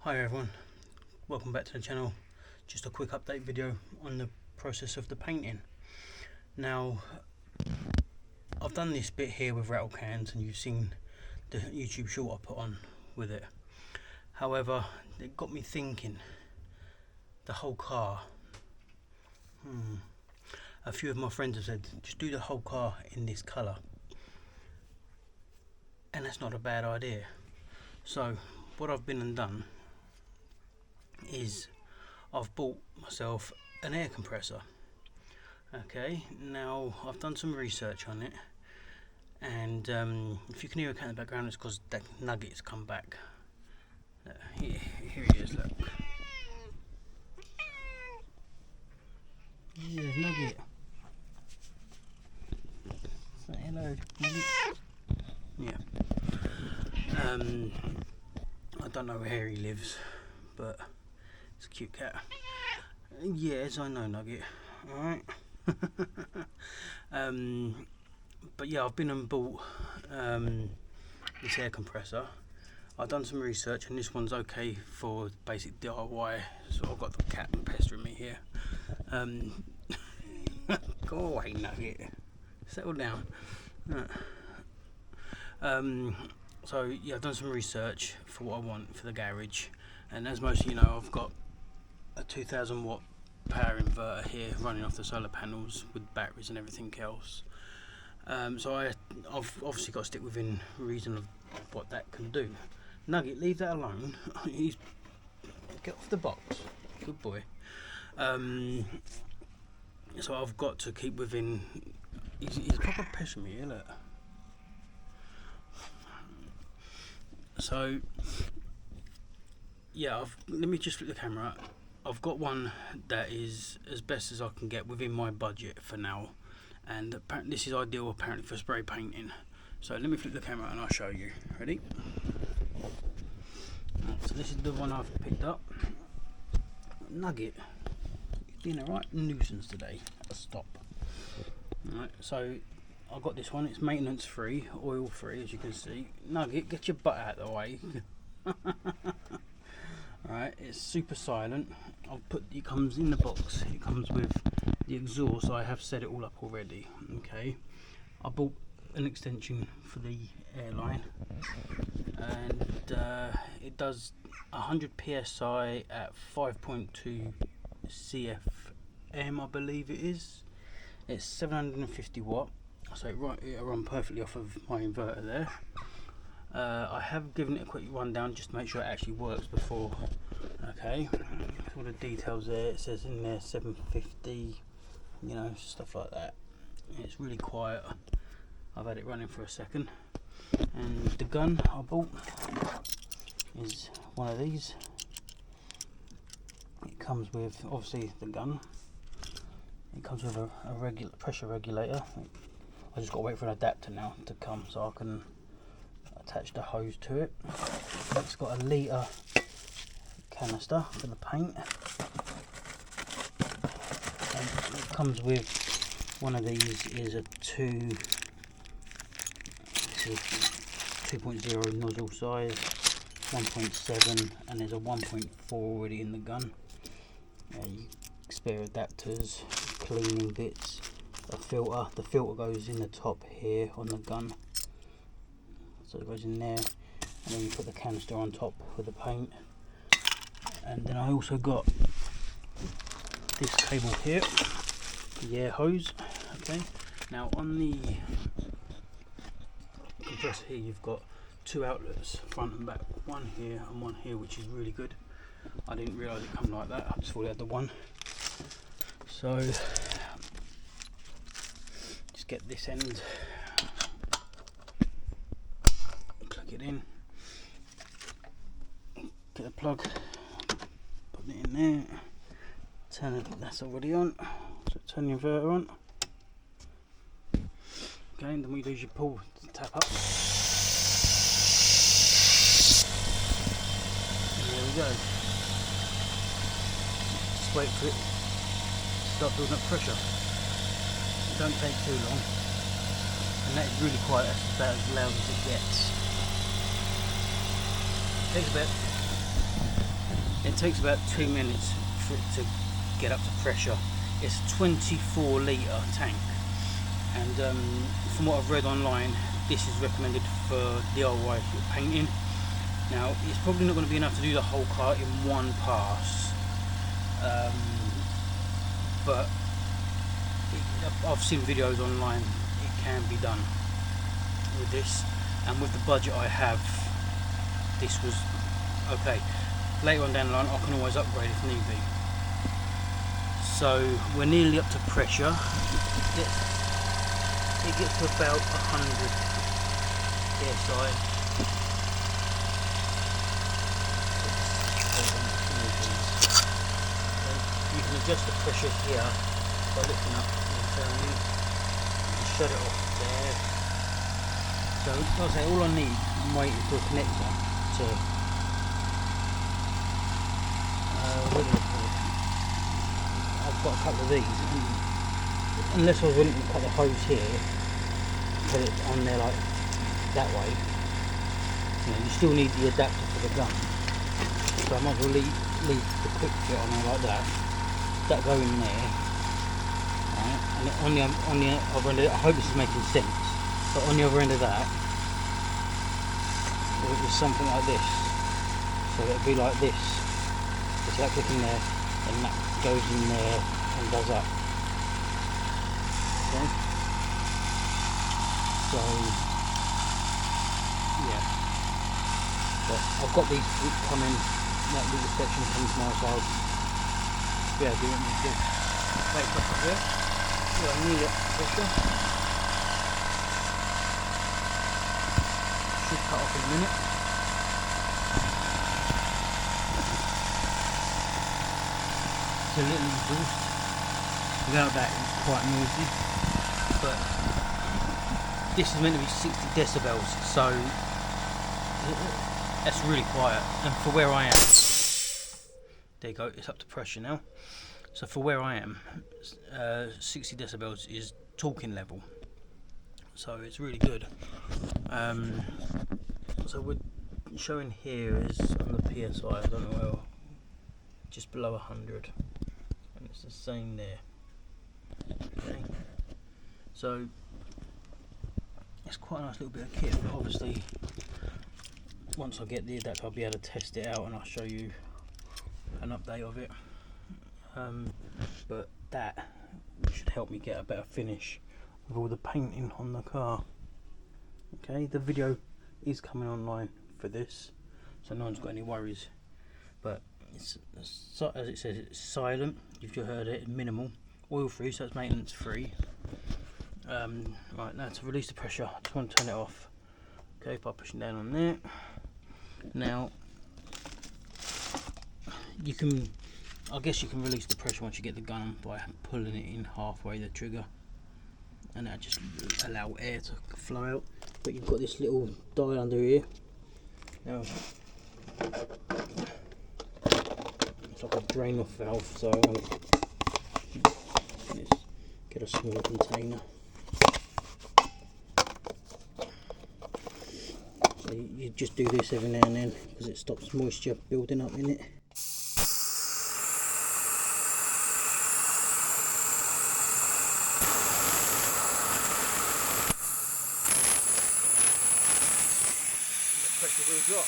Hi everyone, welcome back to the channel. Just a quick update video on the process of the painting. Now, I've done this bit here with rattle cans and you've seen the YouTube short I put on with it. However, it got me thinking, the whole car. A few of my friends have said, just do the whole car in this colour. And that's not a bad idea. So, what I've been and done is I've bought myself an air compressor. Okay, now I've done some research on it, and if you can hear a cat in the background, it's because that Nugget's come back. Here he is, look. Yeah, Nugget. Say hello, Nugget. Yeah. I don't know where he lives, but it's a cute cat. Yes, I know, Nugget. Alright. But yeah, I've been and bought this air compressor. I've done some research and this one's okay for basic DIY, so I've got the cat pestering me here. Go away, Nugget. Settle down. So yeah, I've done some research for what I want for the garage, and as most of you know, I've got a 2000 watt power inverter here running off the solar panels with batteries and everything else. So I've obviously got to stick within reason of what that can do. Nugget, leave that alone. He's get off the box. Good boy. So I've got to keep within. He's proper pestering me, look. So yeah, let me just flip the camera. I've got one that is as best as I can get within my budget for now, and this is ideal apparently for spray painting. So let me flip the camera and I'll show you. Ready? So this is the one I've picked up. Nugget, you're being a right nuisance today. Stop. Alright, so I got this one. It's maintenance free, oil free, as you can see. Nugget, get your butt out of the way. Alright, it's super silent. It comes in the box. It comes with the exhaust. I have set it all up already. Okay, I bought an extension for the airline, and it does 100 psi at 5.2 CFM, I believe it is. It's 750 watt. So it'll run perfectly off of my inverter there. I have given it a quick rundown just to make sure it actually works before. Okay, all the details there. It says in there 750, you know, stuff like that. It's really quiet. I've had it running for a second. And the gun I bought is one of these. It comes with, obviously, the gun. It comes with a pressure regulator. I just got to wait for an adapter now to come so I can attach the hose to it. It's got a litre canister for the paint, and it comes with one of these is a 2.0 nozzle size, 1.7, and there's a 1.4 already in the gun. Spare adapters, cleaning bits, a filter. The filter goes in the top here on the gun, so it goes in there, and then you put the canister on top with the paint. And then I also got this cable here, the air hose. Okay, now on the compressor here you've got two outlets, front and back, one here and one here, which is really good. I didn't realise it come like that. I just thought it had the one. So just get this end, click it in, get a plug, put it in there, turn it, that's already on, so turn the inverter on. Okay, and then we do is you pull the tap up, and there we go. Just wait for it to start building up pressure. It don't take too long, and that is really quiet. That's about as loud as it gets. Takes a bit. It takes about 2 minutes for it to get up to pressure. It's a 24 litre tank, and from what I've read online, this is recommended for DIY painting. Now, it's probably not going to be enough to do the whole car in one pass, but I've seen videos online, it can be done with this, and with the budget I have, this was okay. Later on down the line I can always upgrade if need be. So we're nearly up to pressure. It gets to about 100 psi. You can adjust the pressure here by lifting up and turning. You can shut it off there. So like I say, all I need, I'm waiting for a connector to I've got a couple of these, unless I was willing to cut the hose here, put it on there like that way, you still need the adapter for the gun, so I might as well leave the quick fit on there like that go in there, right? And on the other end of it, I hope this is making sense, but on the other end of that, it was something like this, so it'd be like this. It's that click in there, and that goes in there and does up. Okay. So yeah, but I've got these coming. That little section comes to my side. Yeah, do it with this. Wait, up here. Yeah, I need it. Pressure. Should cut off in a minute. A little exhaust. Without that it's quite noisy, but this is meant to be 60 decibels, so that's really quiet, and for where I am, there you go, it's up to pressure now. So for where I am, 60 decibels is talking level, so it's really good. So we're showing here is on the PSI, I don't know where, just below 100. It's the same there. Okay. So it's quite a nice little bit of kit, but obviously once I get the adapter I'll be able to test it out and I'll show you an update of it. But that should help me get a better finish with all the painting on the car. Okay, the video is coming online for this, so no one's got any worries, but it's, as it says, it's silent, you've just heard it, minimal, oil free, so it's maintenance free. Right, now to release the pressure, I just want to turn it off, okay, by pushing down on there. Now you can, I guess you can release the pressure once you get the gun on by pulling it in halfway the trigger, and that just allow air to flow out. But you've got this little dial under here. Now it's like a drain off valve, so let's get a smaller container. So you just do this every now and then because it stops moisture building up in it. The pressure will drop.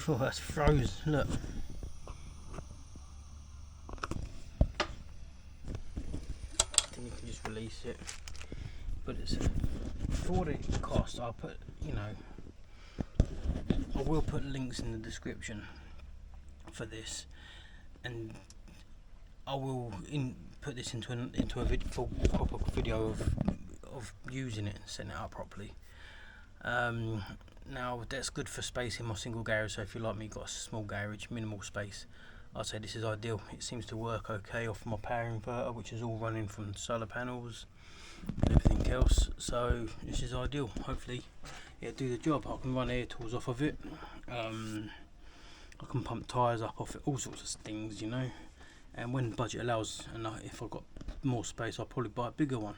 Oh, that's frozen, look. release it. But it's for what it costs. I'll put, you know, I will put links in the description for this, and I will put this into a full proper video of using it and setting it up properly. Now that's good for space in my single garage, so if you're like me, got a small garage, minimal space, I'd say this is ideal. It seems to work okay off my power inverter, which is all running from solar panels and everything else, so this is ideal. Hopefully it'll do the job. I can run air tools off of it, I can pump tyres up off it, all sorts of things, you know. And when budget allows, and if I've got more space, I'll probably buy a bigger one.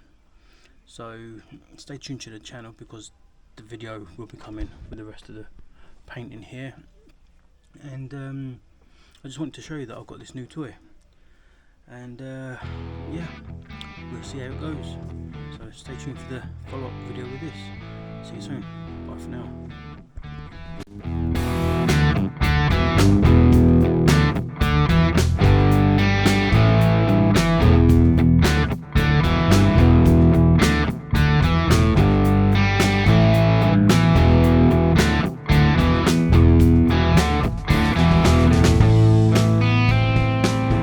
So stay tuned to the channel, because the video will be coming with the rest of the painting here. And I just wanted to show you that I've got this new toy, and yeah, we'll see how it goes. So stay tuned for the follow-up video with this. See you soon. Bye for now.